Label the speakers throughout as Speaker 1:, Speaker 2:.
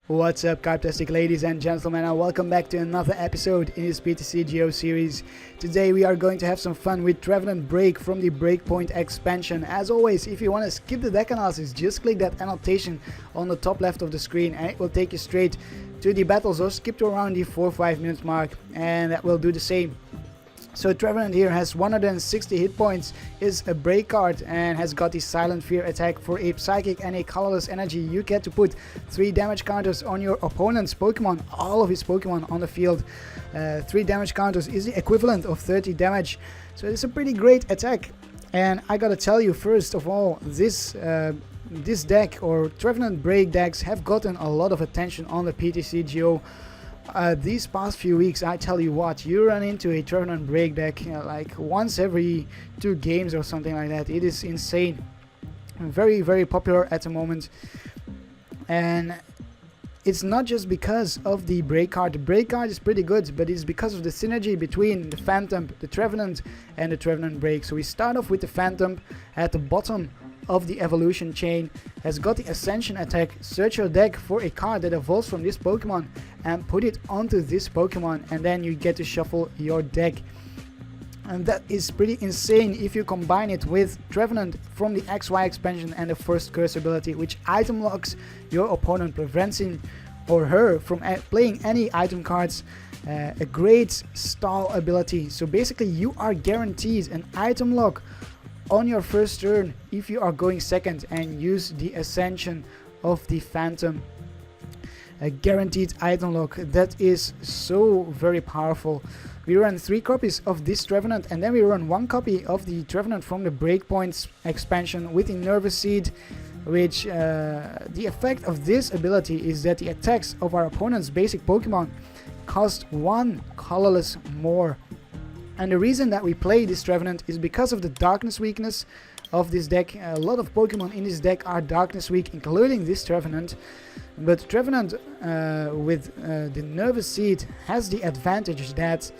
Speaker 1: What's up, Karptastic ladies and gentlemen, and welcome back to another episode in this PTCGO series. Today we are going to have some fun with Trevenant BREAK from the Breakpoint expansion. As always, if you want to skip the deck analysis, just click that annotation on the top left of the screen and it will take you straight to the battles, or skip to around the 4-5 minute mark and that will do the same. So Trevenant here has 160 hit points, is a break card and has got the Silent Fear attack. For a Psychic and a Colorless Energy, you get to put 3 damage counters on your opponent's Pokemon, all of his Pokemon on the field. 3 damage counters is the equivalent of 30 damage, so it's a pretty great attack. And I gotta tell you, first of all, this deck, or Trevenant BREAK decks, have gotten a lot of attention on the PTCGO. These past few weeks, I tell you what, you run into a Trevenant BREAK deck like once every 2 games or something like that. It is insane. Very, very popular at the moment. And it's not just because of the break card. The break card is pretty good, but it's because of the synergy between the Phantump, the Trevenant, and the Trevenant BREAK. So we start off with the Phantump at the bottom of the evolution chain, has got the Ascension attack. Search your deck for a card that evolves from this Pokemon and put it onto this Pokemon, and then you get to shuffle your deck. And that is pretty insane if you combine it with Trevenant from the XY expansion and the first curse ability, which item locks your opponent, prevents him or her from playing any item cards. A great stall ability, so basically you are guaranteed an item lock on your first turn if you are going second and use the Ascension of the Phantump. A guaranteed item lock, that is so very powerful. We run 3 copies of this Trevenant, and then we run 1 copy of the Trevenant from the Breakpoint expansion with the Nervous Seed, which the effect of this ability is that the attacks of our opponent's basic Pokemon cost 1 colorless more. And the reason that we play this Trevenant is because of the darkness weakness of this deck. A lot of Pokemon in this deck are darkness weak, including this Trevenant. But Trevenant with the Nervous Seed has the advantage that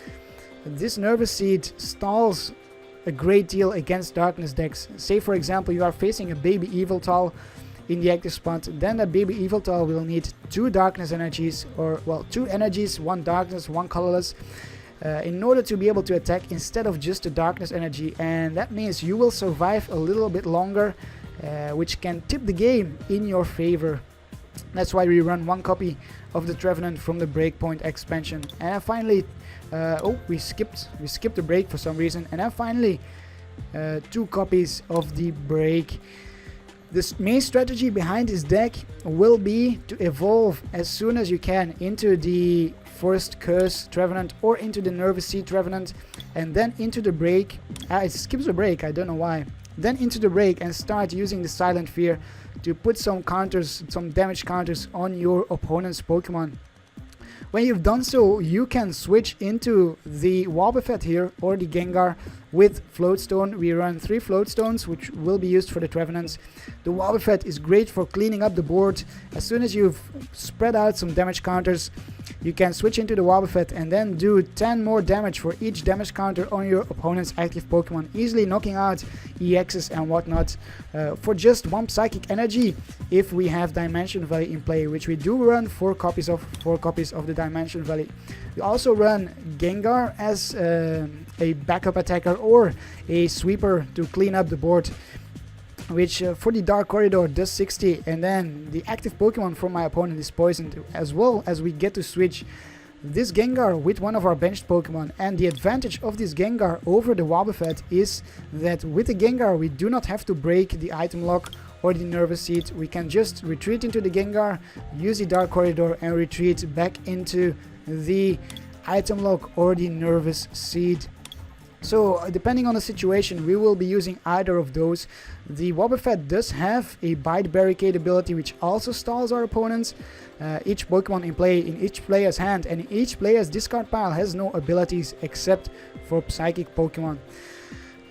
Speaker 1: this Nervous Seed stalls a great deal against darkness decks. Say for example you are facing a Baby Yveltal in the active spot, then that Baby Yveltal will need 2 darkness energies, or well, 2 energies, 1 darkness, 1 colorless, in order to be able to attack instead of just the darkness energy. And that means you will survive a little bit longer, which can tip the game in your favor. That's why we run 1 copy of the Trevenant from the Breakpoint expansion. And finally, we skipped the break for some reason. And then finally, 2 copies of the BREAK. The main strategy behind this deck will be to evolve as soon as you can into the first curse Trevenant or into the Nervous Seed Trevenant, and then into the break. It skips the break, I don't know why. Then into the break and start using the Silent Fear to put some counters, some damage counters on your opponent's Pokemon. When you've done so, you can switch into the Wobbuffet here or the Gengar with Floatstone. We run 3 Floatstones, which will be used for the Trevenants. The Wobbuffet is great for cleaning up the board. As soon as you've spread out some damage counters, you can switch into the Wobbuffet and then do 10 more damage for each damage counter on your opponent's active Pokemon, easily knocking out EXs and whatnot for just 1 Psychic Energy if we have Dimension Valley in play, which we do run 4 copies of the Dimension Valley. We also run Gengar as a backup attacker or a sweeper to clean up the board, which for the Dark Corridor does 60, and then the active Pokemon from my opponent is poisoned, as well as we get to switch this Gengar with one of our benched Pokemon. And the advantage of this Gengar over the Wobbuffet is that with the Gengar we do not have to break the item lock or the Nervous Seed. We can just retreat into the Gengar, use the Dark Corridor and retreat back into the item lock or the Nervous Seed. So depending on the situation, we will be using either of those. The Wobbuffet does have a Bite Barricade ability, which also stalls our opponents. Each Pokemon in play in each player's hand and each player's discard pile has no abilities except for Psychic Pokemon.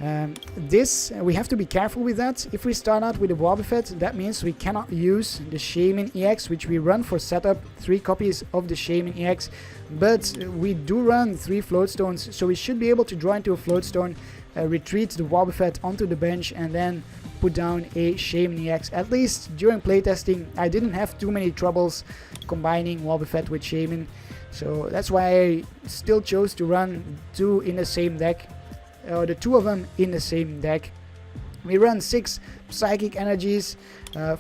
Speaker 1: We have to be careful with that. If we start out with the Wobbuffet, that means we cannot use the Shaymin EX, which we run for setup, 3 copies of the Shaymin EX, but we do run 3 Floatstones, so we should be able to draw into a Floatstone, retreat the Wobbuffet onto the bench, and then put down a Shaymin EX. At least during playtesting, I didn't have too many troubles combining Wobbuffet with Shaymin. So that's why I still chose to run two in the same deck, or the two of them in the same deck. We run 6 Psychic Energies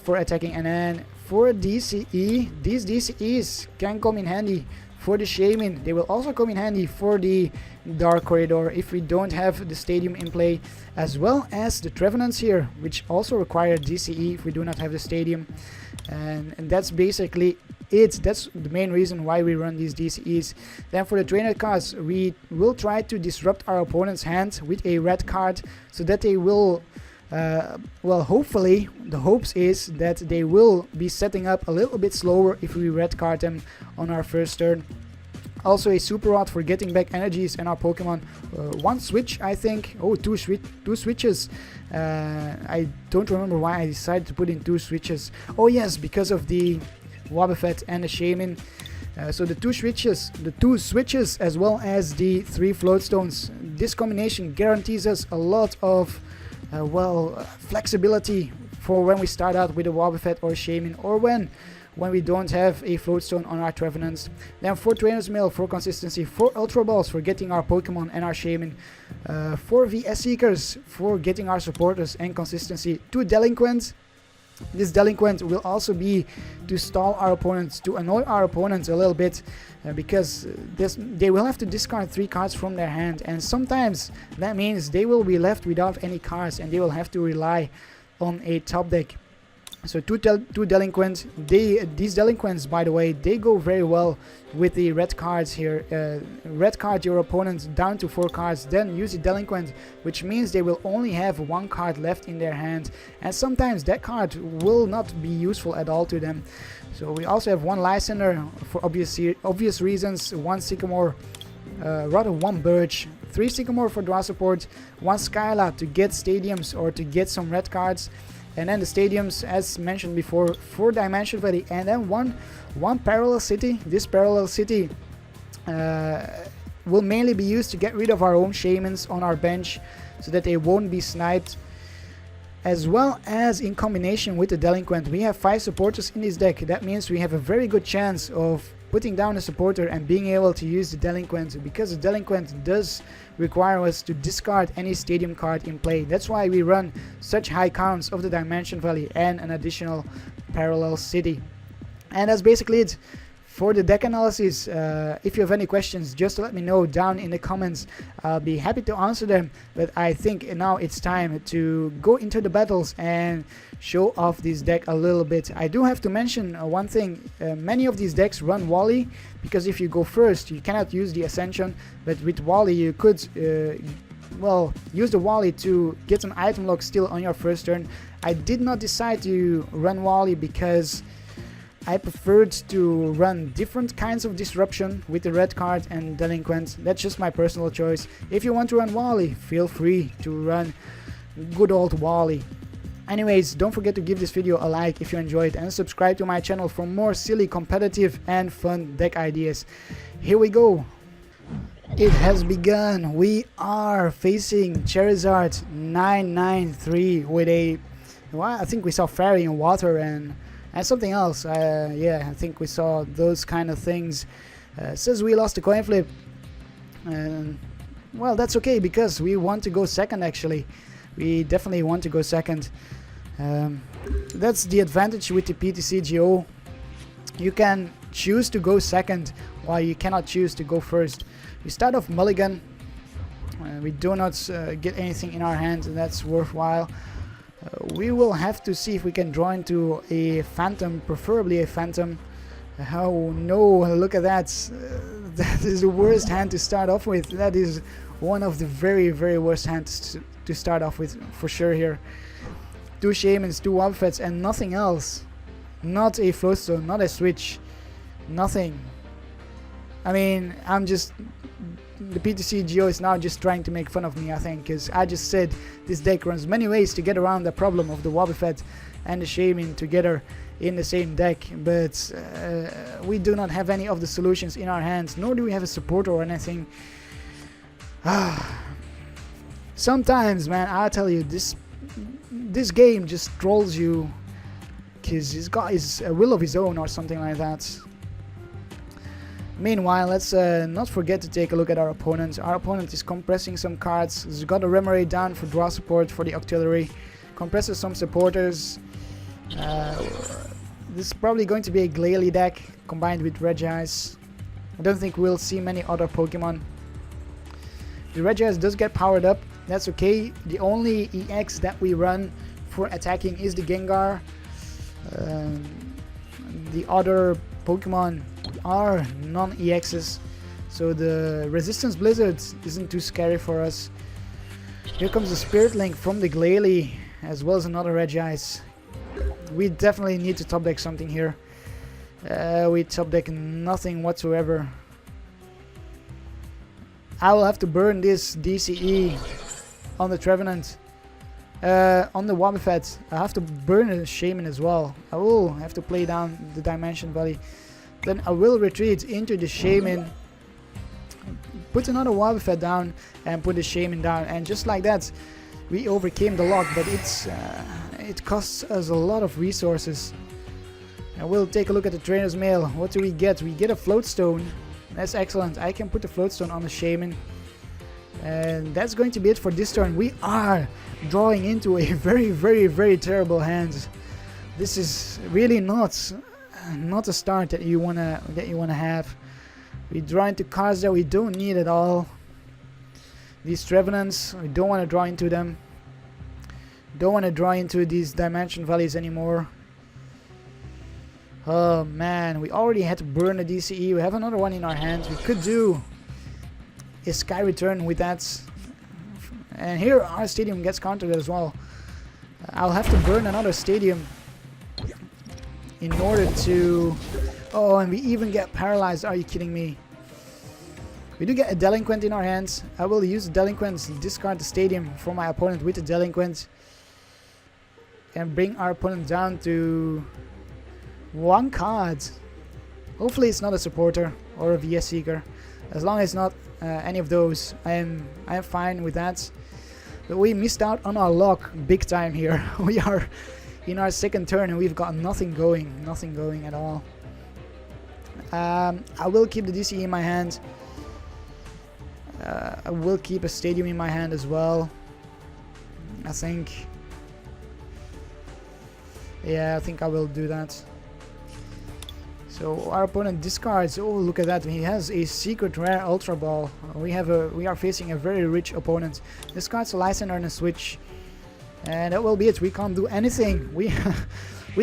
Speaker 1: for attacking, and then for DCE, these DCEs can come in handy for the Shaymin. They will also come in handy for the Dark Corridor if we don't have the Stadium in play, as well as the Trevenants here, which also require DCE if we do not have the Stadium. And that's basically it. That's the main reason why we run these DCEs. Then for the trainer cards, we will try to disrupt our opponent's hand with a red card, so that they will well, hopefully the hopes is that they will be setting up a little bit slower if we red card them on our first turn. Also a super rod for getting back energies in our Pokemon. One switch, I think. Oh, two switches. I don't remember why I decided to put in 2 switches. Oh yes, because of the Wobbuffet and the Shaymin. So the two switches as well as the 3 floatstones. This combination guarantees us a lot of flexibility for when we start out with a Wobbuffet or Shaymin, or when we don't have a floatstone on our Trevenants. Then 4 Trainer's Mail for consistency, 4 Ultra Balls for getting our Pokemon and our Shaymin, 4 VS Seekers for getting our supporters and consistency, 2 Delinquents. This Delinquent will also be to stall our opponents, to annoy our opponents a little bit, because they will have to discard 3 cards from their hand, and sometimes that means they will be left without any cards and they will have to rely on a top deck. So two Delinquents. These Delinquents, by the way, they go very well with the red cards here. Red card your opponent down to 4 cards, then use the Delinquent, which means they will only have 1 card left in their hand, and sometimes that card will not be useful at all to them. So we also have 1 Lysander for obvious reasons, 1 Sycamore, rather 1 Birch, 3 Sycamore for draw support, 1 Skyla to get stadiums or to get some red cards. And then the stadiums, as mentioned before, for Dimension Valley, and then one Parallel City. This Parallel City will mainly be used to get rid of our own Shaymins on our bench, so that they won't be sniped. As well as in combination with the Delinquent, we have 5 supporters in this deck. That means we have a very good chance of putting down a supporter and being able to use the Delinquent, because the Delinquent does require us to discard any stadium card in play. That's why we run such high counts of the Dimension Valley and an additional Parallel City. And that's basically it for the deck analysis. If you have any questions, just let me know down in the comments. I'll be happy to answer them, but I think now it's time to go into the battles and show off this deck a little bit. I do have to mention one thing. Many of these decks run Wally, because if you go first you cannot use the Ascension, but with Wally you could use the Wally to get an item lock still on your first turn. I did not decide to run Wally because I preferred to run different kinds of disruption with the red card and Delinquent. That's just my personal choice. If you want to run Wally, feel free to run good old Wally. Anyways, don't forget to give this video a like if you enjoyed, and subscribe to my channel for more silly, competitive and fun deck ideas. Here we go. It has begun. We are facing Charizard 993 with a, well, I think we saw Fairy in Water and something else. Yeah, I think we saw those kind of things. Says we lost the coin flip. Well, that's okay, because we want to go second actually. We definitely want to go second. That's the advantage with the PTCGO. You can choose to go second, while you cannot choose to go first. We start off mulligan. We do not get anything in our hands, and that's worthwhile. We will have to see if we can draw into a Phantump, preferably a Phantump. Oh no, look at that. That is the worst hand to start off with. That is one of the very, very worst hands to start off with, for sure here. 2 Shaymins, 2 Wobbuffets and nothing else. Not a Floatstone, not a switch. Nothing. I mean, the PTCGO is now just trying to make fun of me, I think, because I just said this deck runs many ways to get around the problem of the Wobbuffet and the Shaymin together in the same deck, but we do not have any of the solutions in our hands, nor do we have a supporter or anything. Sometimes, man, I tell you, this this game just trolls you because he's got his will of his own or something like that. Meanwhile, let's not forget to take a look at our opponent. Our opponent is compressing some cards. He's got a Remoraid down for draw support for the auxiliary. Compresses some supporters. This is probably going to be a Glalie deck combined with Regice. I don't think we'll see many other Pokemon. The Regice does get powered up. That's okay. The only EX that we run for attacking is the Gengar. The other Pokemon are non-EXs, so the Resistance Blizzard isn't too scary for us. Here comes the Spirit Link from the Glalie, as well as another Regice. We definitely need to top deck something here. We top deck nothing whatsoever. I will have to burn this DCE on the Trevenant. On the Wobbuffet, I have to burn a Shaymin as well. I will have to play down the Dimension Valley. Then I will retreat into the Shaymin, put another Wobbuffet down, and put the Shaymin down. And just like that, we overcame the lock, but it costs us a lot of resources. And we'll take a look at the Trainer's Mail. What do we get? We get a Floatstone. That's excellent. I can put the Floatstone on the Shaymin. And that's going to be it for this turn. We are drawing into a very terrible hand. This is really not a start that you wanna have. We draw into cards that we don't need at all. These Trevenants, we don't want to draw into them. Don't want to draw into these Dimension Valleys anymore. Oh man, we already had to burn the DCE. We have another one in our hand. We could do a Sky Return with that. And here our Stadium gets countered as well. I'll have to burn another Stadium in order to... Oh, and we even get paralyzed. Are you kidding me? We do get a Delinquent in our hands. I will use the Delinquent, discard the Stadium for my opponent with the Delinquent, and bring our opponent down to one card. Hopefully it's not a Supporter or a VS Seeker. As long as it's not any of those, I am fine with that. But we missed out on our luck big time here. We are in our second turn and we've got nothing going at all. I will keep the DC in my hand. I will keep a Stadium in my hand as well. I think. Yeah, I think I will do that. So our opponent discards. Oh, look at that! He has a secret rare Ultra Ball. We are facing a very rich opponent. Discards a Lysander and a Switch, and that will be it. We can't do anything. We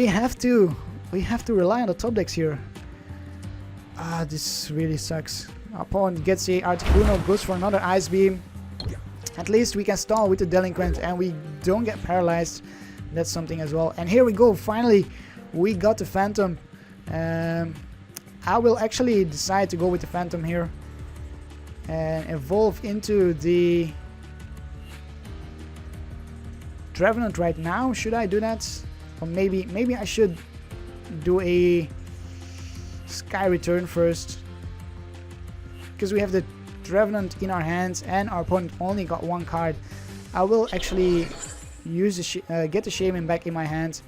Speaker 1: have to rely on the top decks here. Ah, this really sucks. Our opponent gets a Articuno, goes for another Ice Beam. At least we can stall with the Delinquent and we don't get paralyzed. That's something as well. And here we go. Finally, we got the Phantump. I will actually decide to go with the Phantump here and evolve into the Trevenant right now. Should I do that? Or maybe I should do a Sky Return first, because we have the Trevenant in our hands and our opponent only got one card. I will actually use the get the Shaymin back in my hand.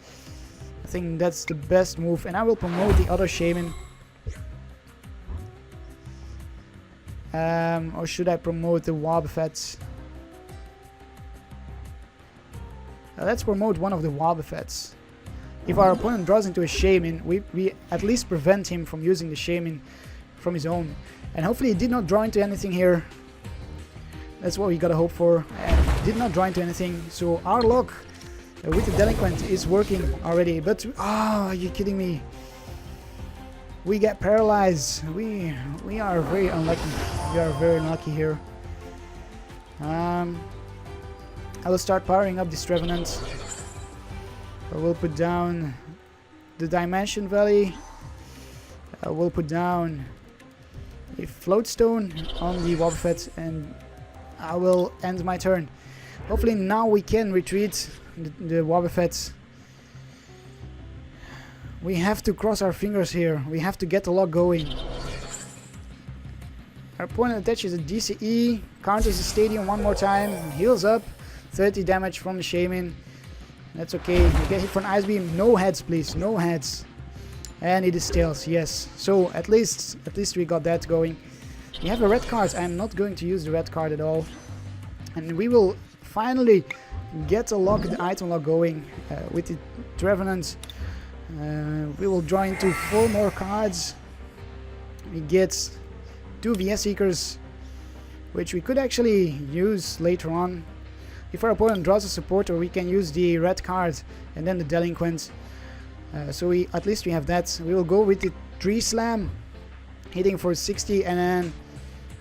Speaker 1: I think that's the best move, and I will promote the other Shaymin. Or should I promote the Wobbuffet? Let's promote one of the Wobbuffets. If our opponent draws into a Shaymin, we at least prevent him from using the Shaymin from his own. And hopefully he did not draw into anything here. That's what we gotta hope for. And did not draw into anything. So our luck with the Delinquent is working already. But are you kidding me? We get paralyzed. We are very unlucky. We are very unlucky here. I will start powering up this Trevenant. I will put down the Dimension Valley. I will put down a Floatstone on the Wobbuffet, and I will end my turn. Hopefully now we can retreat the Wobbuffet. We have to cross our fingers here. We have to get the lock going. Our opponent attaches a DCE, counters the Stadium one more time, heals up, 30 damage from the Shaymin. That's okay. We get hit for an Ice Beam. No heads, please. No heads. And it is tails, yes. So at least we got that going. We have a red card. I'm not going to use the red card at all. And we will finally get a lock, the item lock going with the Trevenant. We will draw into 4 more cards. We get 2 VS Seekers, which we could actually use later on. If our opponent draws a supporter, we can use the red card and then the Delinquent. So at least we have that. We will go with the Tree Slam, hitting for 60, and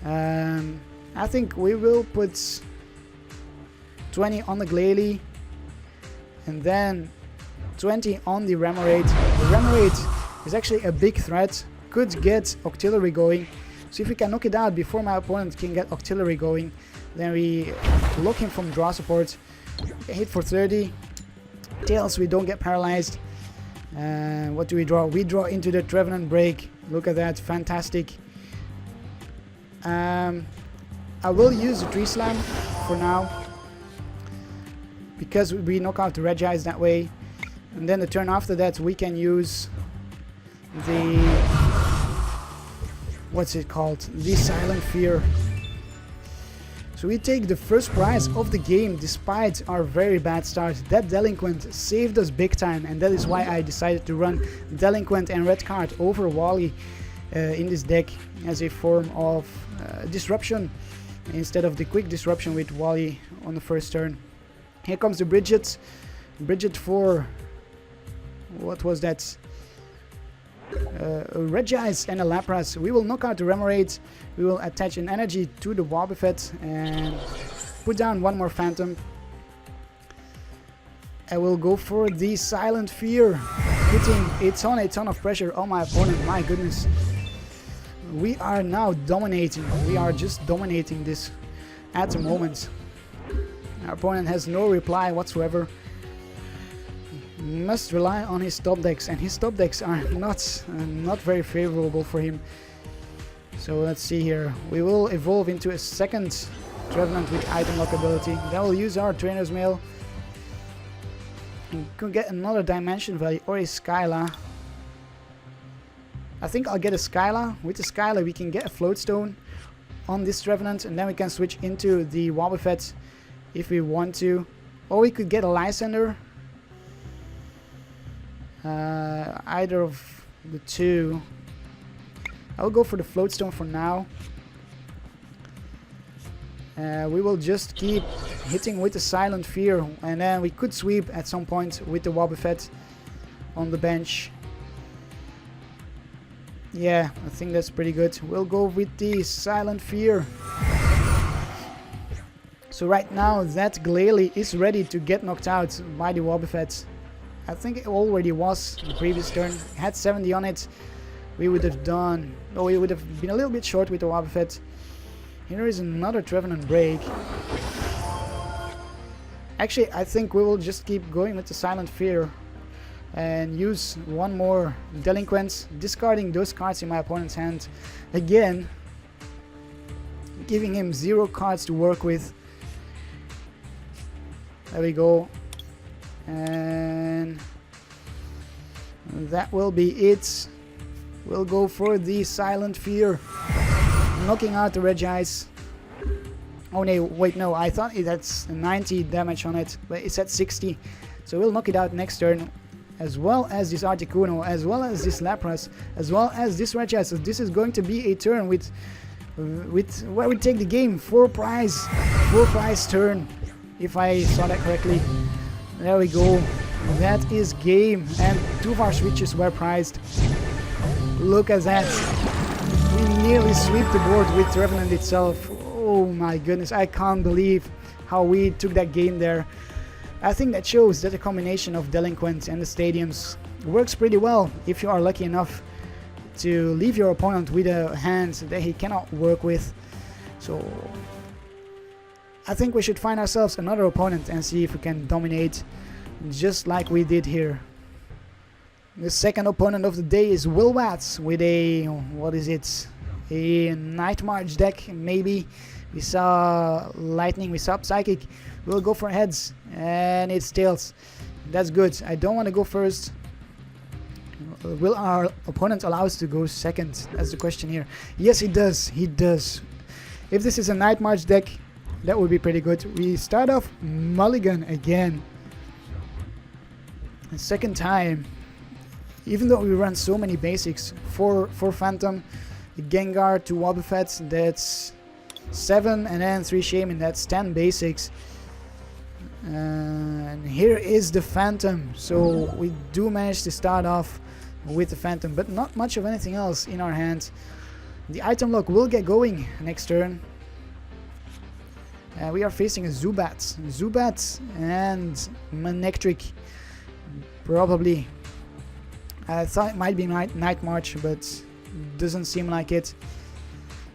Speaker 1: then I think we will put 20 on the Glalie, and then 20 on the Remoraid. The Remoraid is actually a big threat, could get Octillery going. So if we can knock it out before my opponent can get Octillery going, then we lock him from draw support, hit for 30. Tails, we don't get paralyzed. What do we draw? We draw into the Trevenant BREAK. Look at that, fantastic. I will use the Tree Slam for now, because we knock out the Regice that way. And then the turn after that we can use the, what's it called? The Silent Fear. So we take the first prize of the game despite our very bad start. That Delinquent saved us big time, and that is why I decided to run Delinquent and red card over Wally in this deck as a form of disruption instead of the quick disruption with Wally on the first turn. Here comes the Bridget. Bridget for, what was that? A Regice and a Lapras. We will knock out the Remoraid. We will attach an energy to the Wobbuffet and put down 1 more Phantump. I will go for the Silent Fear, putting a ton of pressure on my opponent. My goodness. We are now dominating. We are just dominating this at the moment. Our opponent has no reply whatsoever. Must rely on his top decks, and his top decks are not very favorable for him. So let's see here. We will evolve into a second Trevenant with item lock ability. Then we'll use our Trainer's Mail. And could get another Dimension Value or a Skyla. I think I'll get a Skyla. With the Skyla we can get a Floatstone on this Trevenant, and then we can switch into the Wobbuffet if we want to. Or we could get a Lysander. Either of the two. I'll go for the Floatstone for now. We will just keep hitting with the Silent Fear, and then we could sweep at some point with the Wobbuffet on the bench. Yeah, I think that's pretty good. We'll go with the Silent Fear. So right now that Glalie is ready to get knocked out by the Wobbuffet. I think it already was the previous turn. It had 70 on it. We would have done... No, we would have been a little bit short with the Wobbuffet. Here is another Trevenant BREAK. Actually, I think we will just keep going with the Silent Fear and use 1 more Delinquent, discarding those cards in my opponent's hand. Again, giving him 0 cards to work with. There we go. And that will be it. We'll go for the Silent Fear, knocking out the Regice. Oh no, wait, no, I thought that's 90 damage on it, but it's at 60. So we'll knock it out next turn, as well as this Articuno, as well as this Lapras, as well as this Regice. So this is going to be a turn with where we take the game. 4 prize turn, if I saw that correctly. There we go. That is game, and 2 of our switches were prized. Look at that. We nearly sweep the board with Trevenant itself. Oh my goodness, I can't believe how we took that game there. I think that shows that the combination of Delinquent and the Stadiums works pretty well if you are lucky enough to leave your opponent with a hand that he cannot work with. So I think we should find ourselves another opponent and see if we can dominate just like we did here. The second opponent of the day is Wilwats with a, what is it, a Night March deck maybe. We saw Lightning, we saw Psychic. We'll go for heads, and it's tails. That's good. I don't want to go first. Will our opponent allow us to go second? That's the question here. Yes, he does. He does. If this is a Night March deck, that would be pretty good. We start off mulligan again. The second time. Even though we run so many basics. For Phantump, Gengar to Wobbuffet, that's 7, and then 3 Shaymin, that's 10 basics. And here is the Phantump. So we do manage to start off with the Phantump, but not much of anything else in our hands. The item lock will get going next turn. We are facing a Zubat and Manectric. Probably. I thought it might be Night March, but doesn't seem like it.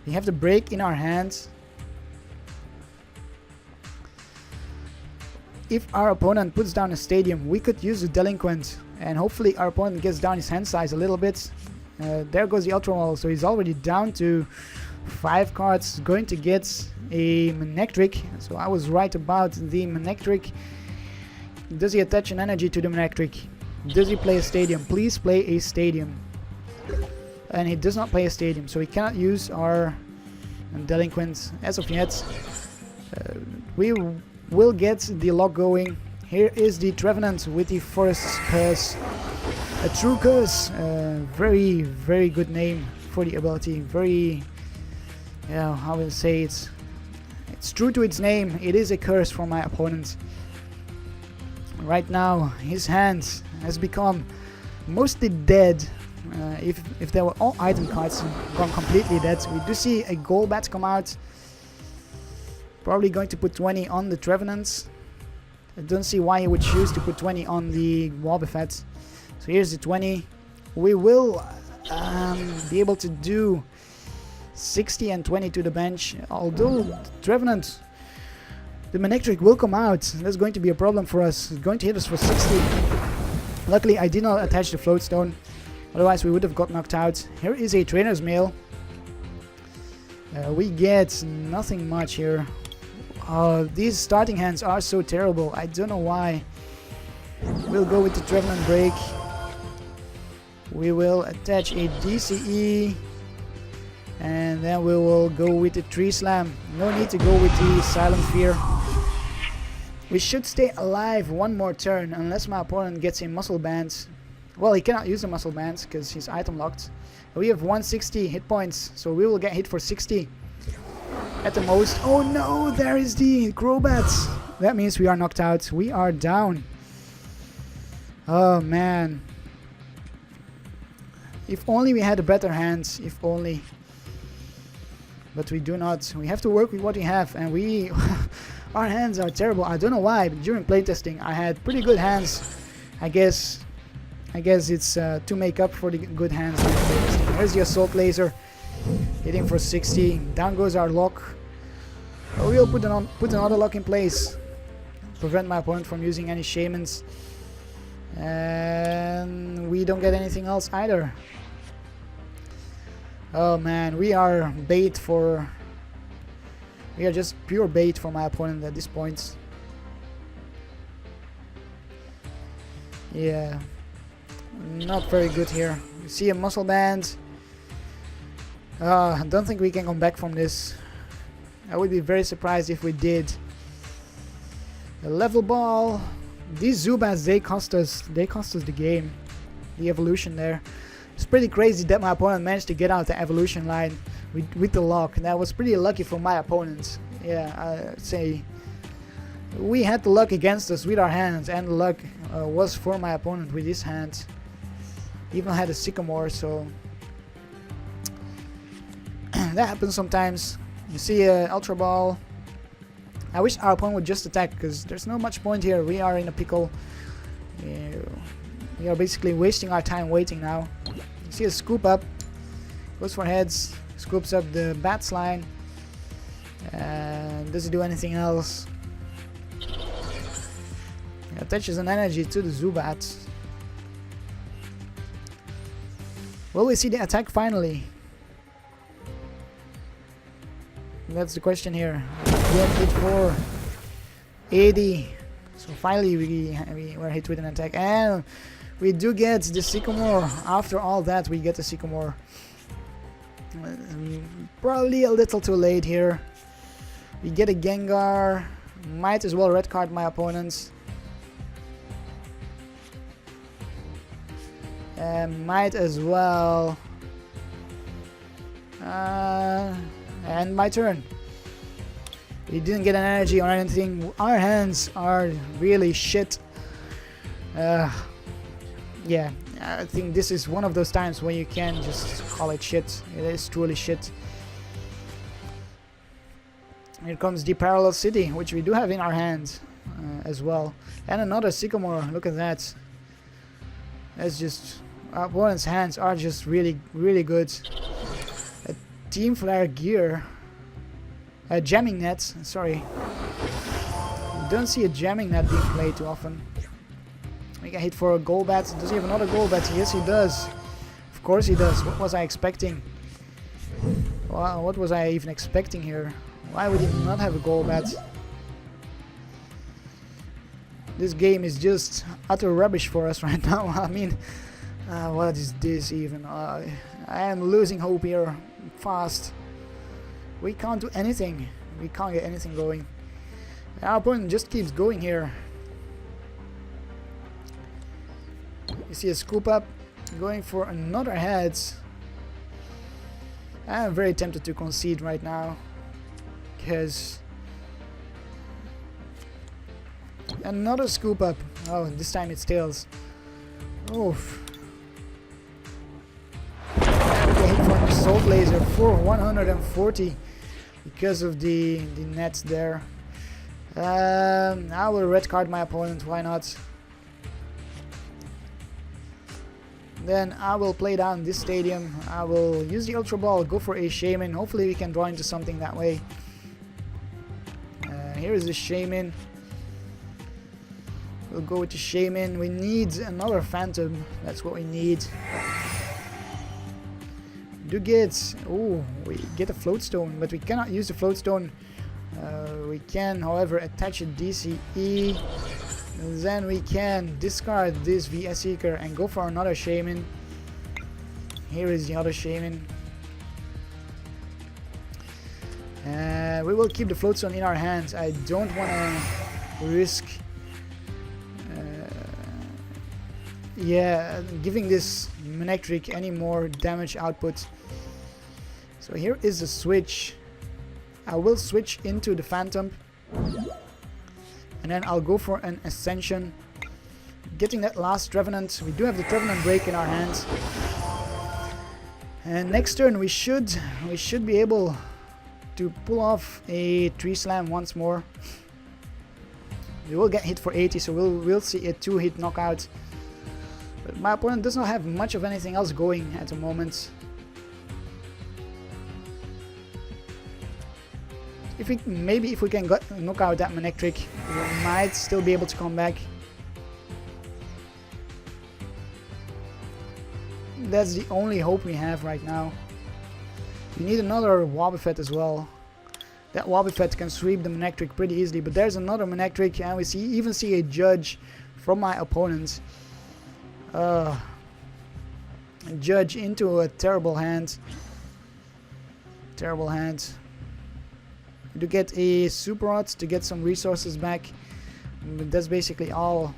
Speaker 1: We have the break in our hands. If our opponent puts down a Stadium, we could use the Delinquent, and hopefully our opponent gets down his hand size a little bit. There goes the Ultra Wall, so he's already down to 5 cards, going to get a Manectric. So I was right about the Manectric. Does he attach an energy to the Manectric? Does he play a Stadium? Please play a Stadium. And he does not play a Stadium, so he cannot use our Delinquent as of yet. We will get the lock going. Here is the Trevenant with the Forest Curse. A true curse. Very, very good name for the ability. Very, yeah, how will I say it? It's true to its name. It is a curse for my opponent. Right now, his hand has become mostly dead. If there were all item cards gone completely dead. We do see a Golbat come out. Probably going to put 20 on the Trevenants. I don't see why he would choose to put 20 on the Wobbuffet. So here's the 20. We will be able to do 60 and 20 to the bench. Although Trevenant, the Manectric will come out. That's going to be a problem for us. It's going to hit us for 60. Luckily, I did not attach the Float Stone. Otherwise, we would have got knocked out. Here is a Trainer's Mail. We get nothing much here. These starting hands are so terrible. I don't know why. We'll go with the Trevenant Break. We will attach a DCE. And then we will go with the Tree Slam. No need to go with the Silent Fear. We should stay alive one more turn unless my opponent gets a Muscle Band. Well, he cannot use the Muscle Bands because he's item locked. We have 160 hit points, so we will get hit for 60 at the most. Oh no, there is the Crobat. That means we are knocked out. We are down. Oh man. If only we had a better hand. If only. But we do not. We have to work with what we have, and we our hands are terrible. I don't know why, but during playtesting I had pretty good hands. I guess it's to make up for the good hands. Here's the Assault Laser, hitting for 60. Down goes our lock. We'll put another lock in place, prevent my opponent from using any Shaymins, and we don't get anything else either. Oh man, we are bait for. We are just pure bait for my opponent at this point. Yeah. Not very good here. You see a Muscle Band. I don't think we can come back from this. I would be very surprised if we did. A Level Ball. These Zubats, they cost us the game. The evolution there. It's pretty crazy that my opponent managed to get out the evolution line with the lock. That was pretty lucky for my opponent. Yeah, I'd say we had the luck against us with our hands, and the luck was for my opponent with his hand. Even had a Sycamore, so that happens sometimes. You see a Ultra Ball. I wish our opponent would just attack, because there's no much point here. We are in a pickle. We are basically wasting our time waiting now. You see a Scoop Up. Goes for heads. Scoops up the Bats line. Does he do anything else? Attaches an energy to the Zubat. Will we see the attack finally? That's the question here. Get it for 80. So finally we were hit with an attack, and we do get the Sycamore. After all that, we get the Sycamore. Probably a little too late here. We get a Gengar. Might as well red card my opponents. Might as well. And my turn. We didn't get an energy or anything. Our hands are really shit. Yeah, I think this is one of those times when you can just call it shit. It is truly shit. Here comes the Parallel City, which we do have in our hands as well. And another Sycamore, look at that. That's just... our opponent's hands are just really, really good. A Team Flare Gear. Jamming Net, sorry. Don't see a Jamming Net being played too often. We get hit for a Golbat. Does he have another Golbat? Yes, he does. Of course he does. What was I expecting? Well, what was I even expecting here? Why would he not have a Golbat? This game is just utter rubbish for us right now. I mean, what is this even? I am losing hope here fast. We can't do anything. We can't get anything going. Our opponent just keeps going here. You see a Scoop Up going for another head. I'm very tempted to concede right now, because another Scoop Up. Oh, this time it's Tails. Oof. And we get hit from the Assault Laser for 140 because of the nets there. I will red card my opponent, why not? Then I will play down this stadium. I will use the Ultra Ball, go for a Shaymin. Hopefully we can draw into something that way. Here is the Shaymin. We'll go with the Shaymin. We need another Phantump. That's what we need. Do get... oh, we get a Float Stone, but we cannot use the Float Stone. We can, however, attach a DCE. Then we can discard this VS Seeker and go for another Shaymin. Here is the other Shaymin. We will keep the Float Stone in our hands. I don't want to risk yeah, giving this Manectric any more damage output. So here is the switch. I will switch into the Phantump. And then I'll go for an Ascension. Getting that last Trevenant. We do have the Trevenant Break in our hands. And next turn we should be able to pull off a Tree Slam once more. We will get hit for 80, so we'll see a 2-hit knockout. But my opponent does not have much of anything else going at the moment. Maybe if we can knock out that Manectric, we might still be able to come back. That's the only hope we have right now. We need another Wobbuffet as well. That Wobbuffet can sweep the Manectric pretty easily, but there's another Manectric, and we even see a Judge from my opponent. Judge into a terrible hand. Terrible hand. To get a Super Rod to get some resources back. But that's basically all.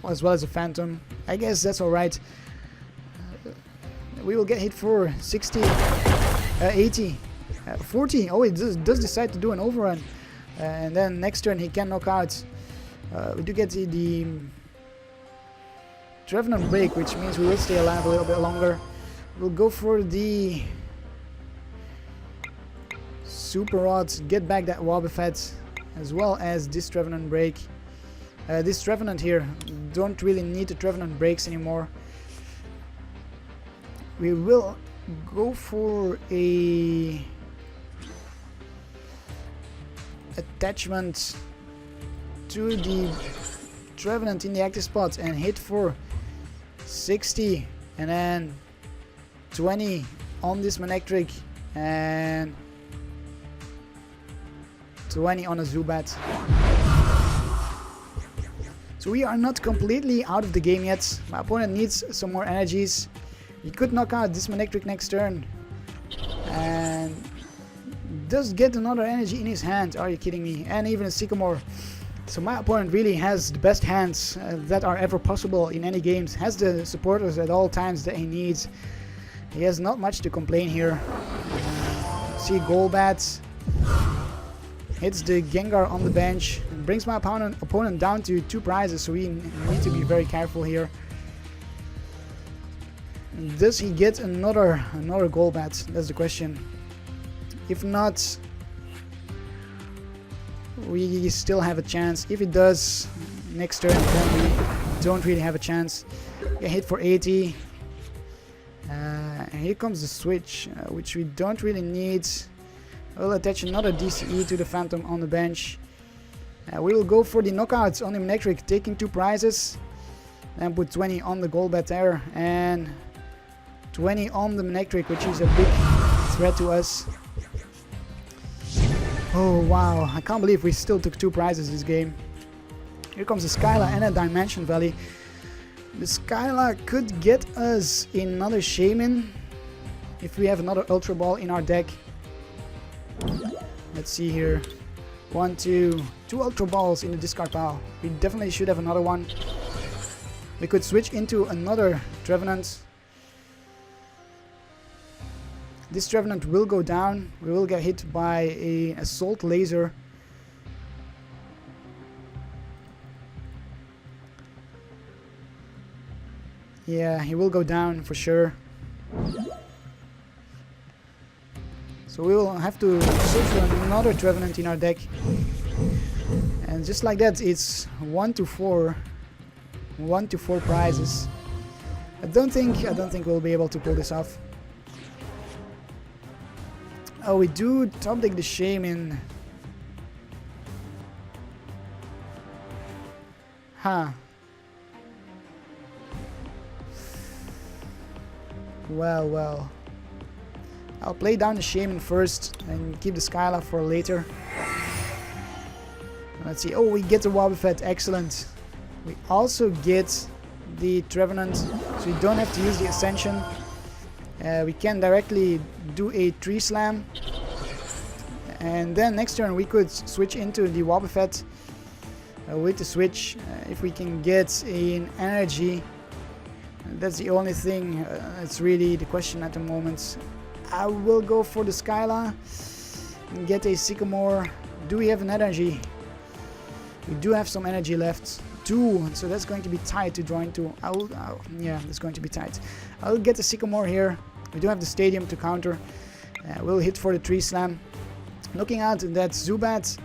Speaker 1: As well as a Phantom. I guess that's alright. We will get hit for 60, 80, 40. Oh, it does decide to do an overrun. And then next turn he can knock out. We do get the Trevenant Break, which means we will stay alive a little bit longer. We'll go for the Super Rods, get back that Wobbuffet, as well as this Trevenant Break. This Trevenant here, don't really need the Trevenant Breaks anymore. We will go for a attachment to the Trevenant in the active spot and hit for 60 and then 20 on this Manectric and 20 on a Zubat. So we are not completely out of the game yet. My opponent needs some more energies. He could knock out this Manectric next turn. And does get another energy in his hand. Are you kidding me? And even a Sycamore. So my opponent really has the best hands that are ever possible in any games. Has the supporters at all times that he needs. He has not much to complain here. See Golbat. Hits the Gengar on the bench. And brings my opponent down to 2 prizes. So we need to be very careful here. Does he get another Golbat? That's the question. If not, we still have a chance. If it does next turn, then we don't really have a chance. Get hit for 80. And here comes the switch, which we don't really need. We'll attach another DCE to the Phantump on the bench. We will go for the knockouts on the Manectric, taking 2 prizes. Then put 20 on the Golbat there. And 20 on the Manectric, which is a big threat to us. Oh wow, I can't believe we still took 2 prizes this game. Here comes a Skyla and a Dimension Valley. The Skyla could get us another Shaymin if we have another Ultra Ball in our deck. Let's see here. 1, 2 Ultra Balls in the discard pile. We definitely should have another one. We could switch into another Trevenant. This Trevenant will go down. We will get hit by a Assault Laser. Yeah, he will go down for sure. So we will have to search for another Trevenant in our deck. And just like that, it's 1 to 4. 1 to 4 prizes. I don't think we'll be able to pull this off. Oh, we do top deck the Shaymin. Huh. Well. I'll play down the Shaymin first and keep the Skyla for later. Let's see. Oh, we get the Wobbuffet. Excellent. We also get the Trevenant, so we don't have to use the Ascension. We can directly do a Tree Slam. And then next turn we could switch into the Wobbuffet with the switch. If we can get an energy, that's the only thing. It's really the question at the moment. I will go for the Skyla and get a Sycamore. Do we have an energy? We do have some energy left. 2, so that's going to be tight to draw into. Yeah, that's going to be tight. I'll get the Sycamore here. We do have the Stadium to counter. We'll hit for the Tree Slam. Looking at that Zubat,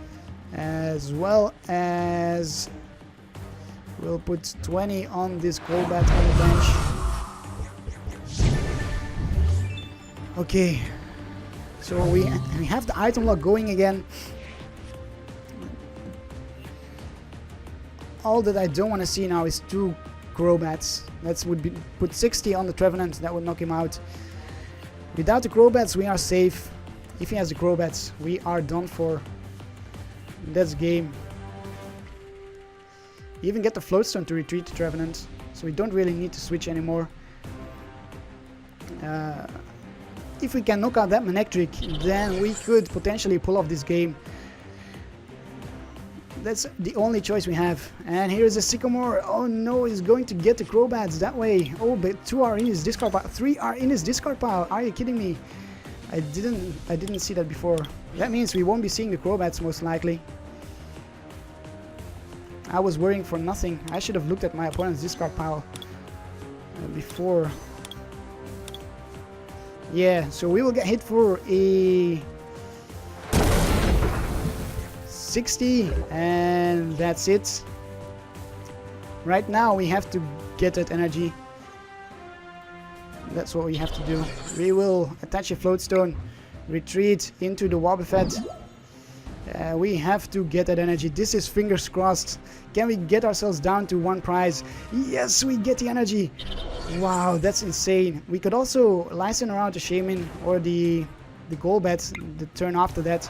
Speaker 1: as well as we'll put 20 on this Golbat on the bench. Okay, so we have the item lock going again. All that I don't want to see now is 2 Crobats. That would be put 60 on the Trevenant. That would knock him out. Without the Crobats, we are safe. If he has the Crobats, we are done for. That's game. You even get the Floatstone to retreat the Trevenant, so we don't really need to switch anymore. If we can knock out that Manectric, then we could potentially pull off this game. That's the only choice we have. And here's a Sycamore. Oh no, he's going to get the Crobats that way. Oh, but 2 are in his discard pile. 3 are in his discard pile. Are you kidding me? I didn't see that before. That means we won't be seeing the Crobats most likely. I was worrying for nothing. I should have looked at my opponent's discard pile before. Yeah, so we will get hit for a 60, and that's it. Right now we have to get that energy. That's what we have to do. We will attach a Floatstone, retreat into the Wobbuffet. We have to get that energy. This is fingers crossed. Can we get ourselves down to 1 prize? Yes, we get the energy. Wow, that's insane. We could also license around the Shaymin or the Golbat the turn after that.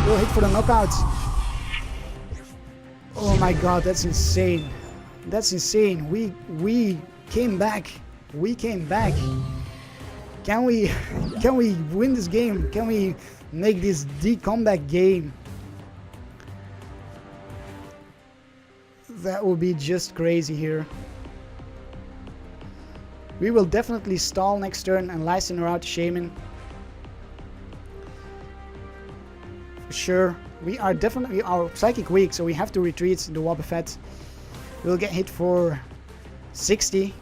Speaker 1: We'll hit for the knockout. Oh my god, that's insane. That's insane. We came back. We came back. Can we win this game? Can we make this the comeback game? That would be just crazy here. We will definitely stall next turn and license her out to Shaymin. For sure. We are definitely psychic weak, so we have to retreat the Wobbuffet. We'll get hit for 60.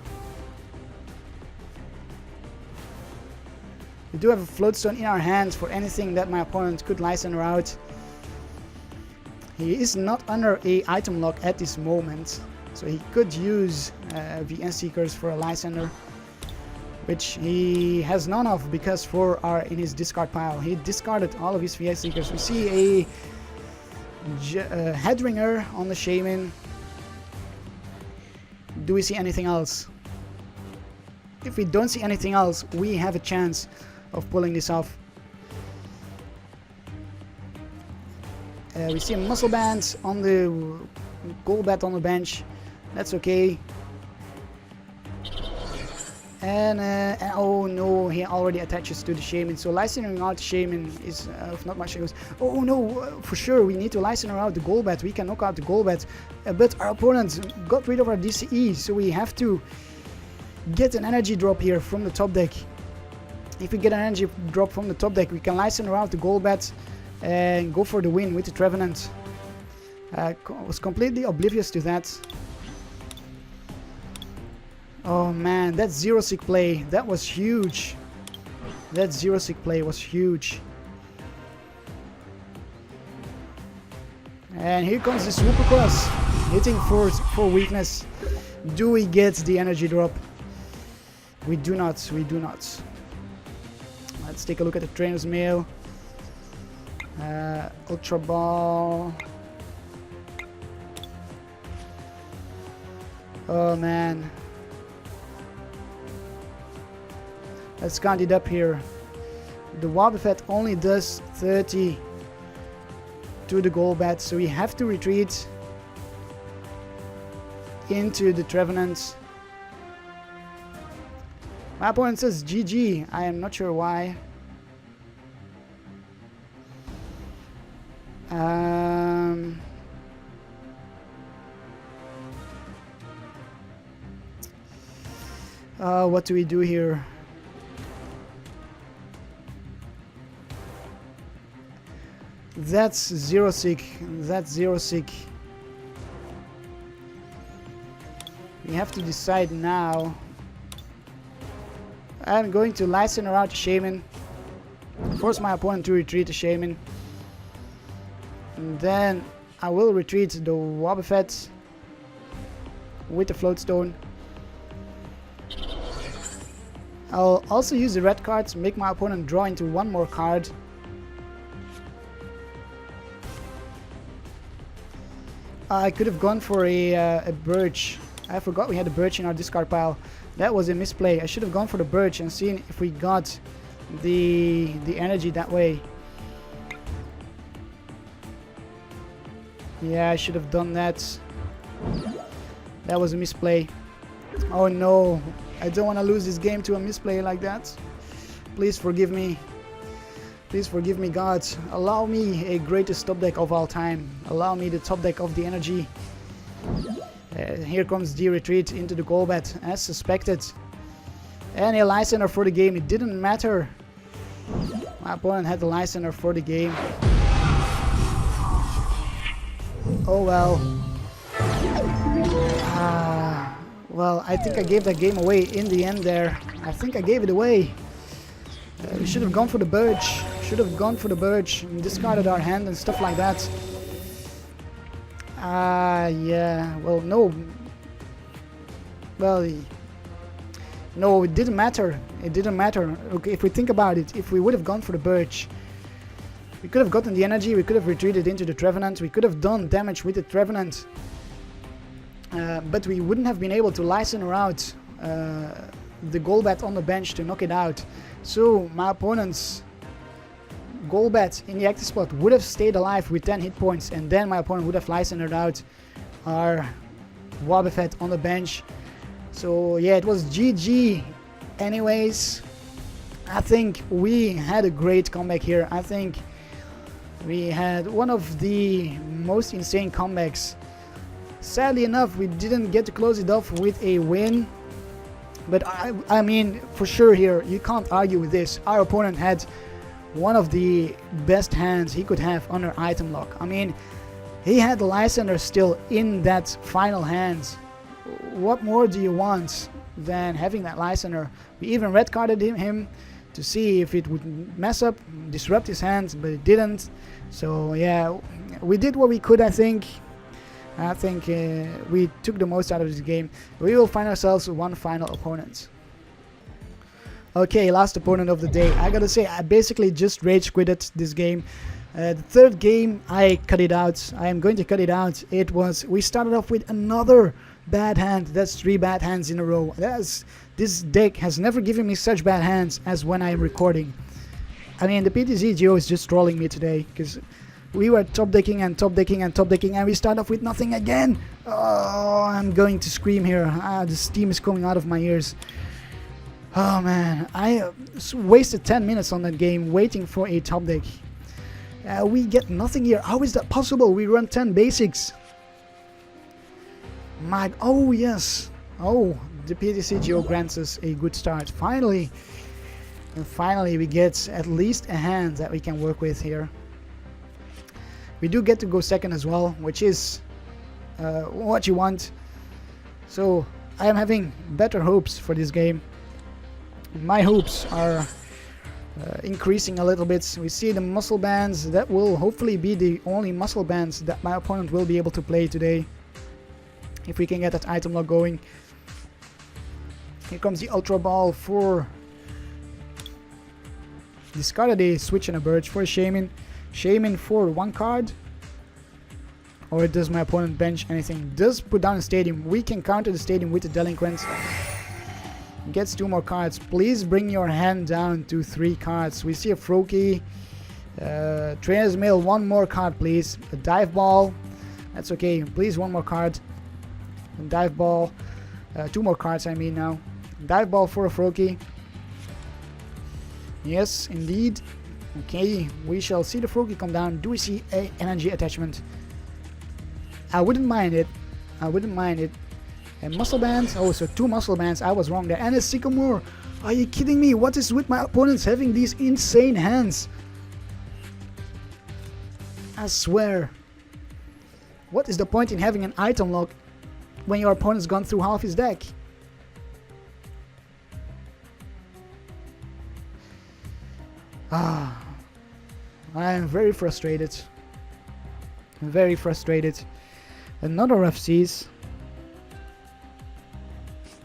Speaker 1: We do have a floatstone in our hands for anything that my opponent could license her out. He is not under a item lock at this moment, so he could use VN Seekers for a Lysander, which he has none of because 4 are in his discard pile. He discarded all of his VN Seekers. We see a Headringer on the Shaymin. Do we see anything else? If we don't see anything else, we have a chance of pulling this off. We see a muscle band on the Golbat on the bench. That's okay. And oh no, he already attaches to the Shaymin. So licensing out Shaymin is of not much use. Oh no, for sure we need to license out the Golbat. We can knock out the Golbat, but our opponent got rid of our DCE, so we have to get an energy drop here from the top deck. If we get an energy drop from the top deck, we can license out the Golbat and go for the win with the Trevenant. Was completely oblivious to that. Oh man, that zero sick play, that was huge. That zero sick play was huge. And here comes the swoop across, hitting for weakness. Do we get the energy drop? We do not, we do not. Let's take a look at the trainer's mail. Ultra Ball. Oh man. Let's count it up here. The Wobbuffet only does 30 to the Golbat, so we have to retreat into the Trevenant. My opponent says GG. I am not sure why. What do we do here? That's zero sick. That's zero sick. We have to decide now. I'm going to license her out to Shaymin. Force my opponent to retreat to Shaymin. And then I will retreat the Wobbuffet with the Floatstone. I'll also use the red card to make my opponent draw into one more card. I could have gone for a Birch. I forgot we had a Birch in our discard pile. That was a misplay. I should have gone for the Birch and seen if we got the energy that way. Yeah, I should have done that. That was a misplay. Oh no, I don't want to lose this game to a misplay like that. Please forgive me. Please forgive me, God. Allow me a greatest top deck of all time. Allow me the top deck of the energy. Here comes the retreat into the Golbat, as suspected. And a Lysander for the game. It didn't matter. My opponent had the Lysander for the game. Oh well. Well, I think I gave that game away in the end there. I think I gave it away. We should have gone for the Birch. Should have gone for the Birch and discarded our hand and stuff like that. Yeah. Well, no. Well, no, it didn't matter. It didn't matter. Okay, if we think about it, if we would have gone for the Birch, we could have gotten the energy, we could have retreated into the Trevenant, we could have done damage with the Trevenant. But we wouldn't have been able to license her out the Golbat on the bench to knock it out. So my opponent's Golbat in the active spot would have stayed alive with 10 hit points, and then my opponent would have Lysandered out our Wobbuffet on the bench. So yeah, it was GG. Anyways, I think we had a great comeback here. I think we had one of the most insane comebacks. Sadly enough, we didn't get to close it off with a win. But I mean, for sure here, you can't argue with this. Our opponent had one of the best hands he could have under item lock. I mean, he had Lysander still in that final hand. What more do you want than having that Lysander? We even red carded him to see if it would mess up, disrupt his hands, but it didn't. So yeah, we did what we could, I think. We took the most out of this game. We will find ourselves one final opponent. Okay, last opponent of the day. I gotta say, I basically just rage quitted this game. The third game, I cut it out. I am going to cut it out. We started off with another bad hand. That's 3 bad hands in a row. This deck has never given me such bad hands as when I am recording. I mean, the PTCGO is just trolling me today, because we were top decking and top decking and top decking, and we start off with nothing again. Oh, I'm going to scream here. The steam is coming out of my ears. Oh man, I wasted 10 minutes on that game waiting for a top deck. We get nothing here. How is that possible? We run 10 basics. Oh yes. Oh, the PTCGO grants us a good start. Finally. And finally we get at least a hand that we can work with here. We do get to go second as well, which is what you want. So I am having better hopes for this game. My hopes are increasing a little bit. We see the muscle bands. That will hopefully be the only muscle bands that my opponent will be able to play today, if we can get that item lock going. Here comes the Ultra Ball for discarded a Switch and a Birch for Shaymin. Shaymin for 1 card. Or does my opponent bench anything? Does put down a Stadium. We can counter the Stadium with the Delinquent. Gets 2 more cards. Please bring your hand down to 3 cards. We see a Froakie. Trainer's Mail, 1 more card please. A Dive Ball. That's okay. Please 1 more card. A Dive Ball. 2 more cards I mean now. Dive Ball for a Froakie. Yes, indeed. Okay, we shall see the Froakie come down. Do we see a energy attachment? I wouldn't mind it. I wouldn't mind it. And muscle bands. Oh, so 2 muscle bands. I was wrong there. And a Sycamore. Are you kidding me? What is with my opponents having these insane hands? I swear. What is the point in having an item lock when your opponent's gone through half his deck? I am very frustrated. Very frustrated. Another rough seas.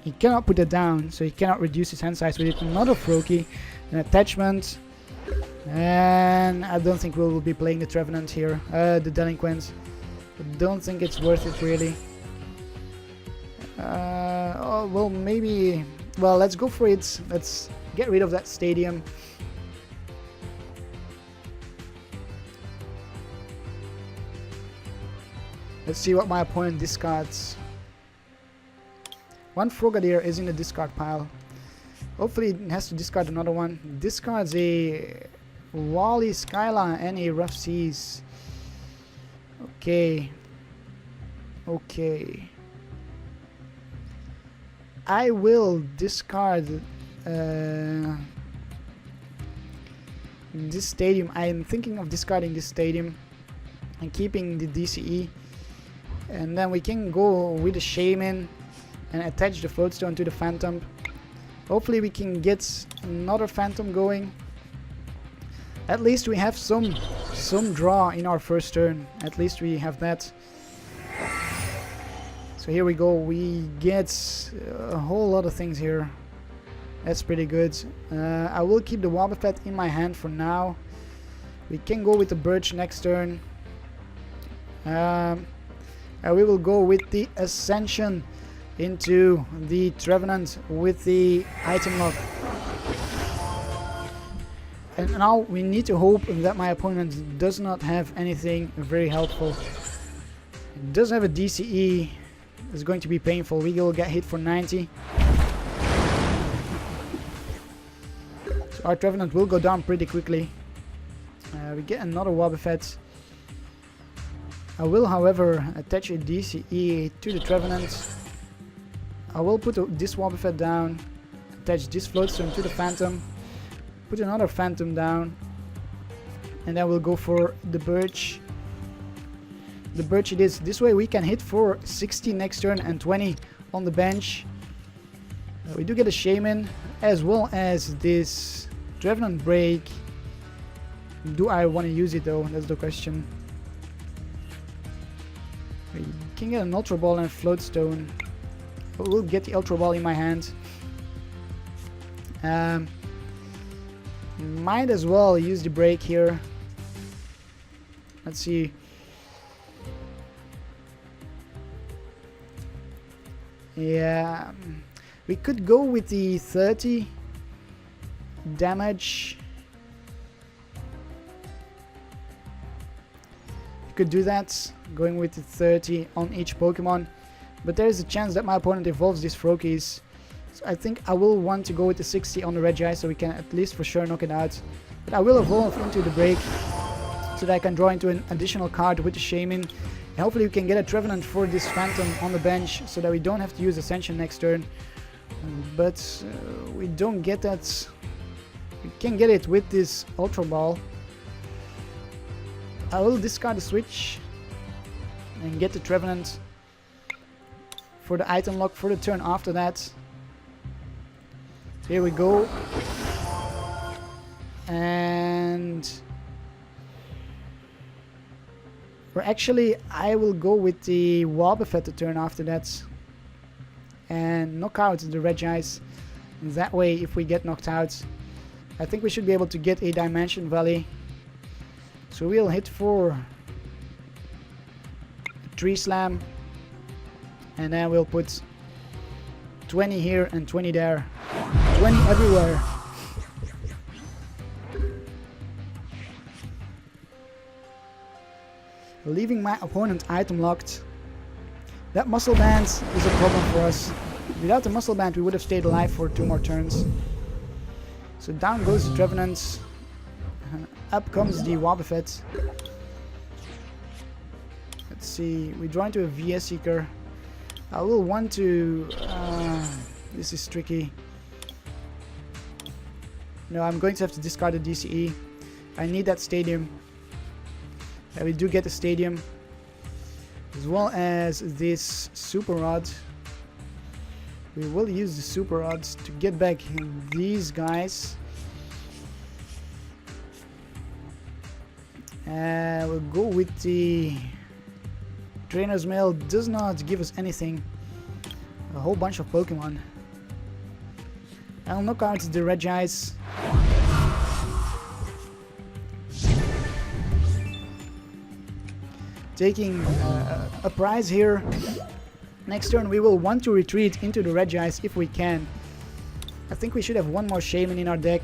Speaker 1: He cannot put it down, so he cannot reduce his hand size with it. Another Froakie, an attachment. And I don't think we'll be playing the Trevenant here. The Delinquent. I don't think it's worth it really. Oh, well, maybe. Well, let's go for it. Let's get rid of that Stadium. Let's see what my opponent discards. 1 Frogadier is in the discard pile. Hopefully it has to discard another one. Discards a Wally, Skyla and a Rough Seas. Okay. Okay. I will discard this Stadium. I am thinking of discarding this Stadium and keeping the DCE. And then we can go with the Shaymin and attach the Floatstone to the Phantump. Hopefully we can get another Phantump going. At least we have some draw in our first turn. At least we have that. So here we go. We get a whole lot of things here. That's pretty good. I will keep the Wobbuffet in my hand for now. We can go with the Birch next turn. We will go with the Ascension into the Trevenant with the item lock. And now we need to hope that my opponent does not have anything very helpful. It does have a DCE. It's going to be painful. We will get hit for 90. So our Trevenant will go down pretty quickly. We get another Wobbuffet. I will, however, attach a DCE to the Trevenant. I will put this Wobbuffet down, attach this Floatstone to the Phantump, put another Phantump down, and then we'll go for the Birch. The Birch it is. This way we can hit for 60 next turn and 20 on the bench. We do get a Shaymin, as well as this Trevenant BREAK. Do I want to use it though? That's the question. We can get an Ultra Ball and a Floatstone. We'll get the Ultra Ball in my hand. Might as well use the BREAK here. Let's see. Yeah, we could go with the 30 damage. We could do that, going with the 30 on each Pokemon. But there is a chance that my opponent evolves these Froakies. So I think I will want to go with the 60 on the Reggie so we can at least for sure knock it out. But I will evolve into the BREAK so that I can draw into an additional card with the Shaymin. Hopefully we can get a Trevenant for this Phantump on the bench so that we don't have to use Ascension next turn. But we don't get that. We can get it with this Ultra Ball. I will discard the switch and get the Trevenant for the item lock for the turn after that. So here we go. And or actually, I will go with the Wobbuffet the turn after that and knock out the Regis. That way, if we get knocked out, I think we should be able to get a Dimension Valley. So we'll hit for a Tree Slam, and then we'll put 20 here and 20 there. 20 everywhere. Leaving my opponent item locked. That Muscle Band is a problem for us. Without the Muscle Band we would have stayed alive for 2 more turns. So down goes the Trevenant. Up comes the Wobbuffet. Let's see, we draw into a VS Seeker. I will want to... this is tricky. No, I'm going to have to discard the DCE. I need that Stadium. We do get the Stadium, as well as this Super Rod. We will use the Super Rods to get back these guys. We'll go with the Trainer's Mail. Does not give us anything. A whole bunch of Pokemon. I'll knock out the Regis. Taking a prize here. Next turn we will want to retreat into the Regis if we can. I think we should have one more Shaymin in our deck.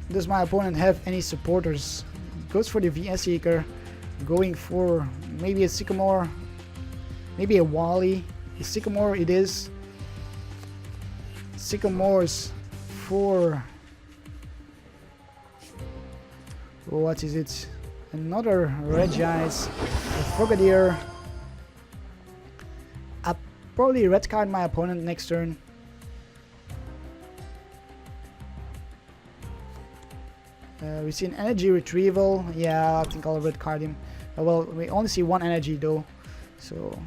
Speaker 1: Does my opponent have any supporters? Goes for the VS Seeker. Going for maybe a Sycamore. Maybe a Wally. A Sycamore it is. Sycamores for... what is it? Another Regis, a Frogadier. I'll probably red card my opponent next turn. We see an energy retrieval. Yeah, I think I'll red card him. Well, we only see one energy though, so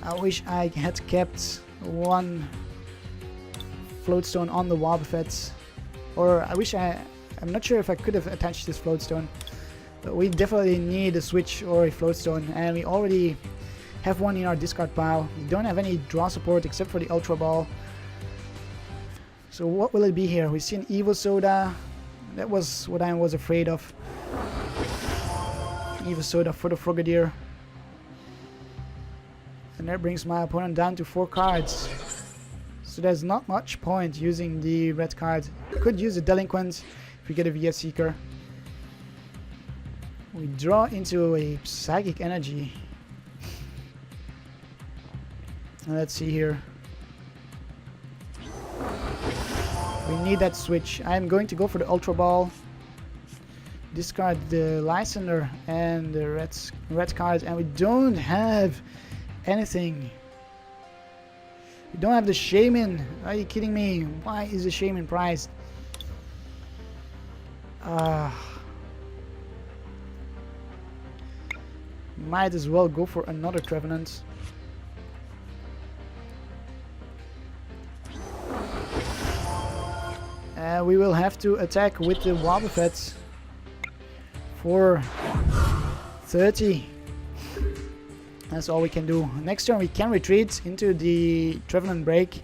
Speaker 1: I wish I had kept one Floatstone on the Wobbuffet, or I wish I'm not sure if I could have attached this Floatstone, but we definitely need a switch or a Floatstone, and we already have one in our discard pile. We don't have any draw support except for the Ultra Ball. So what will it be here? We see an Evo Soda. That was what I was afraid of. Evo Soda for the Frogadier. And that brings my opponent down to 4 cards. So there's not much point using the red card. Could use a Delinquent if we get a VS Seeker. We draw into a Psychic Energy. Let's see here. We need that switch. I'm going to go for the Ultra Ball. Discard the Lysander and the red card, and we don't have anything. We don't have the Shaymin. Are you kidding me? Why is the Shaymin priced? Might as well go for another Trevenant. We will have to attack with the Wobbuffet for 30. That's all we can do. Next turn we can retreat into the Trevenant BREAK.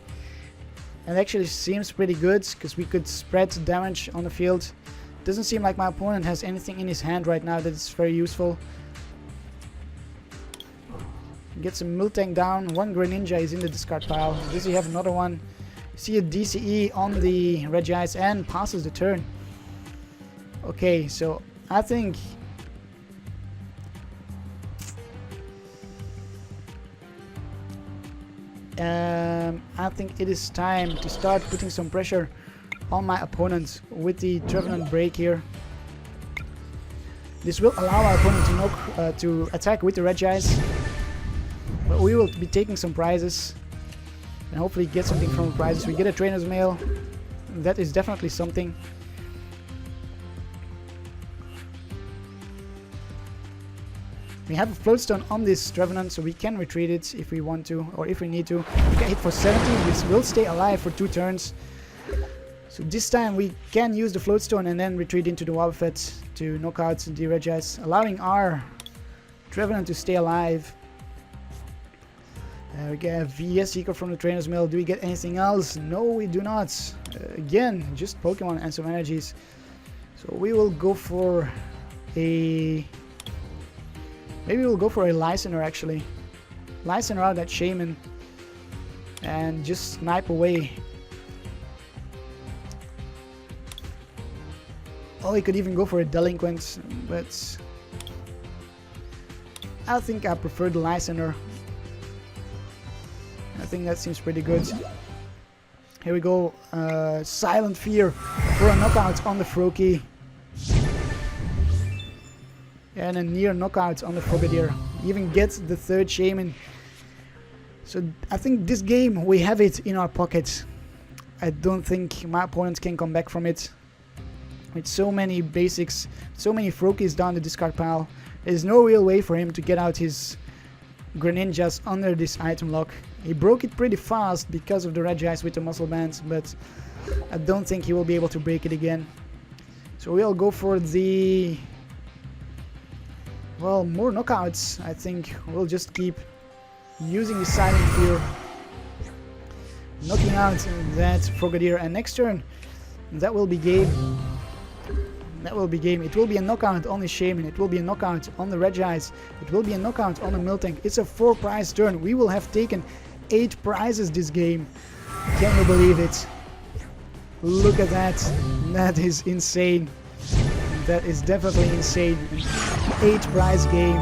Speaker 1: It actually seems pretty good because we could spread damage on the field. Doesn't seem like my opponent has anything in his hand right now that is very useful. Get some Miltank down. 1 Greninja is in the discard pile. Does he have another one? See a DCE on the Regice and passes the turn. Okay, so I think it is time to start putting some pressure on my opponent with the Trevenant BREAK here. This will allow our opponent to attack with the Regice, but we will be taking some prizes and hopefully get something from the prizes. We get a Trainer's Mail. That is definitely something. We have a Floatstone on this Trevenant, so we can retreat it if we want to, or if we need to. We can hit for 70, we will stay alive for 2 turns. So this time we can use the Floatstone and then retreat into the Wobbuffet to knock out the Regice, allowing our Trevenant to stay alive. We get a VS Seeker from the Trainer's Mail. Do we get anything else? No, we do not. Again, just Pokemon and some energies. So we will go for a... Maybe we'll go for a Lysander actually. Lysander out that Shaymin and just snipe away. Oh, we could even go for a Delinquent, but I think I prefer the Lysander. I think that seems pretty good. Here we go. Silent Fear for a knockout on the Froakie. And a near knockout on the Frogadier. Even gets the 3rd Shaymin. So I think this game we have it in our pocket. I don't think my opponent can come back from it. With so many basics, so many Froakies down the discard pile, there's no real way for him to get out his Greninjas under this item lock. He broke it pretty fast because of the Regice with the muscle bands, but I don't think he will be able to break it again. So we'll go for the... well, more knockouts. I think we'll just keep using the Silent Fear, knocking out that Frogadier, and next turn that will be game. That will be game. It will be a knockout on the Shaymin. It will be a knockout on the Regice. It will be a knockout on the Miltank. It's a 4-prize turn. We will have taken 8 prizes this game. Can you believe it? Look at that. That is insane. That is definitely insane. An 8-prize game.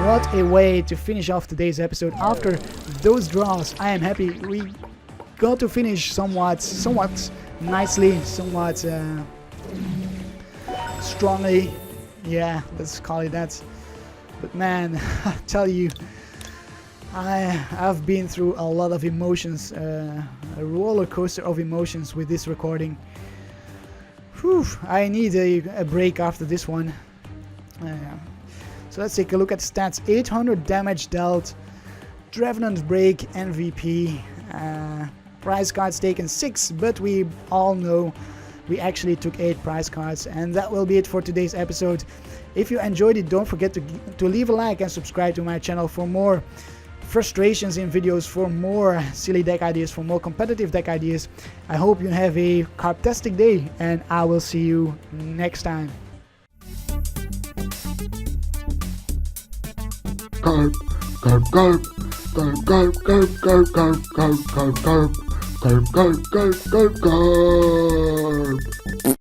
Speaker 1: What a way to finish off today's episode. After those draws, I am happy. We got to finish somewhat nicely, somewhat strongly. Yeah, let's call it that. But man, I tell you, I've been through a lot of emotions, a roller coaster of emotions with this recording. Whew, I need a break after this one. So let's take a look at stats. 800 damage dealt, Trevenant BREAK MVP, prize cards taken 6, but we all know we actually took 8 prize cards, and that will be it for today's episode. If you enjoyed it, don't forget to leave a like and subscribe to my channel for more frustrations in videos, for more silly deck ideas, for more competitive deck ideas. I hope you have a Karptastic day, and I will see you next time.
Speaker 2: Karp, Karp, Karp, Karp, Karp, Karp, Karp, Karp, Karp, Karp, Karp, Karp, Karp, Karp, Karp.